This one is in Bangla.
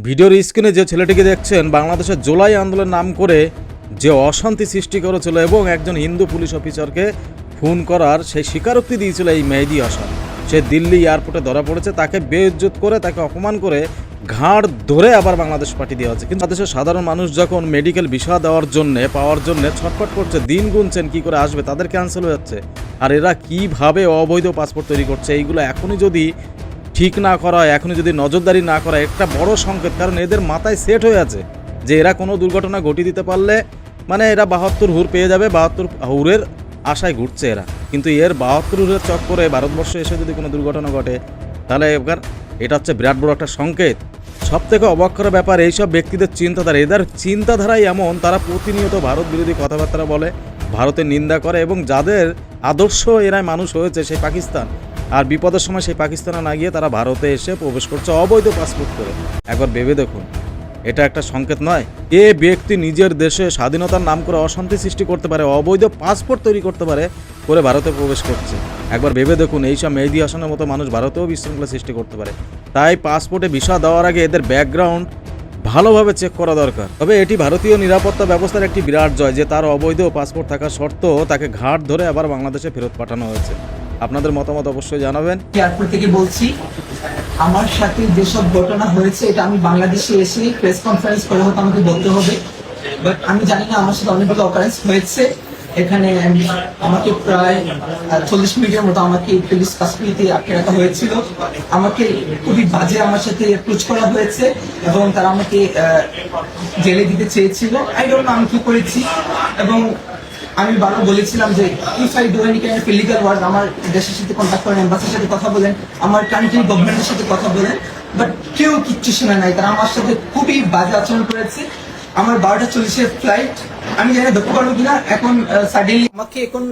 ভিডিওর স্ক্রিনে যে ছেলেটিকে দেখছেন বাংলাদেশের জুলাই আন্দোলন নাম করে যে অশান্তি সৃষ্টি করেছিল এবং একজন হিন্দু পুলিশ অফিসারকে খুন করার সেই স্বীকারোক্তি দিয়েছিল এই মেহেদী হাসান। সে দিল্লি এয়ারপোর্টে ধরা পড়েছে, তাকে বেইজ্জত করে, তাকে অপমান করে ঘাড় ধরে আবার বাংলাদেশ পাঠিয়ে দেওয়া হচ্ছে। কিন্তু বাংলাদেশের সাধারণ মানুষ যখন মেডিকেল ভিসা দেওয়ার জন্য পাওয়ার জন্য ছটফট করছে, দিন গুনছেন কি করে আসবে, তাদের ক্যান্সেল হয়ে যাচ্ছে। আর এরা কিভাবে অবৈধ পাসপোর্ট তৈরি করছে, এইগুলো এখনই যদি ঠিক না করা হয়, এখনই যদি নজরদারি না করা, একটা বড় সংকেত। কারণ এদের মাথায় সেট হয়ে আছে যে এরা কোনো দুর্ঘটনা ঘটিয়ে দিতে পারলে মানে এরা 72 হুর পেয়ে যাবে, 72 হুরের আশায় ঘুরছে এরা। কিন্তু এর 72 হুরের চক্করে ভারতবর্ষে এসে যদি কোনো দুর্ঘটনা ঘটে তাহলে এবার এটা হচ্ছে বিরাট বড় একটা সংকেত। সব থেকে অবাক করার ব্যাপার এইসব ব্যক্তিদের চিন্তাধারা, এদের চিন্তাধারাই এমন, তারা প্রতিনিয়ত ভারত বিরোধী কথাবার্তা বলে, ভারতের নিন্দা করে এবং যাদের আদর্শ এরাই মানুষ হয়েছে সেই পাকিস্তান। আর বিপদের সময় সেই পাকিস্তানে না গিয়ে তারা ভারতে এসে প্রবেশ করছে অবৈধ পাসপোর্ট করে। একবার ভেবে দেখুন, এটা একটা সংকেত নয়? এ ব্যক্তি নিজের দেশে স্বাধীনতার নাম করে অশান্তি সৃষ্টি করতে পারে, অবৈধ পাসপোর্ট তৈরি করতে পারে, করে ভারতে প্রবেশ করছে। একবার ভেবে দেখুন, এইসব মেহেদী হাসানের মতো মানুষ ভারতেও বিশৃঙ্খলা সৃষ্টি করতে পারে। তাই পাসপোর্টে ভিসা দেওয়ার আগে এদের ব্যাকগ্রাউন্ড ভালোভাবে চেক করা দরকার। তবে এটি ভারতীয় নিরাপত্তা ব্যবস্থার একটি বিরাট জয় যে তার অবৈধ পাসপোর্ট থাকা সত্ত্বেও তাকে ঘাট ধরে আবার বাংলাদেশে ফেরত পাঠানো হয়েছে। আপনাদের মতামত অবশ্যই জানাবেন। এয়ারপোর্ট থেকে বলছি, আমার সাথে যেসব ঘটনা হয়েছে এটা আমি বাংলাদেশে এসে প্রেস কনফারেন্স করে হয়তো আমাকে বলতে হবে, বাট আমি জানি না আমার সাথে অনেকগুলো অকারেন্স হয়েছে। এখানে আমাকে প্রায় 40 মিনিটের মতো আমাকে পুলিশ কাস্টডিতে আটকে রাখা হয়েছিল। আমাকে খুবই বাজে আমার সাথে অ্যাপ্রোচ করা হয়েছে এবং তারা আমাকে জেলে দিতে চেয়েছিল। আই ডোন্ট নো আমি কি করেছি। এবং আমি বারবার বলেছিলাম যে if I do any kind of illegal work, আমার দেশের সাথে কন্ট্যাক্ট করেন, এম্বাসির সাথে কথা বলেন, আমার কান্ট্রি গভর্নমেন্টের সাথে কথা বলেন, বাট কেউ কিচ্ছু শোনে নাই। তারা আমার সাথে খুবই বাজে আচরণ করেছে। আমার 12টা 40-এর ফ্লাইট, আমি জানি ধরতে পারবো কিনা এখন। সাডেনলি আমাকে এখন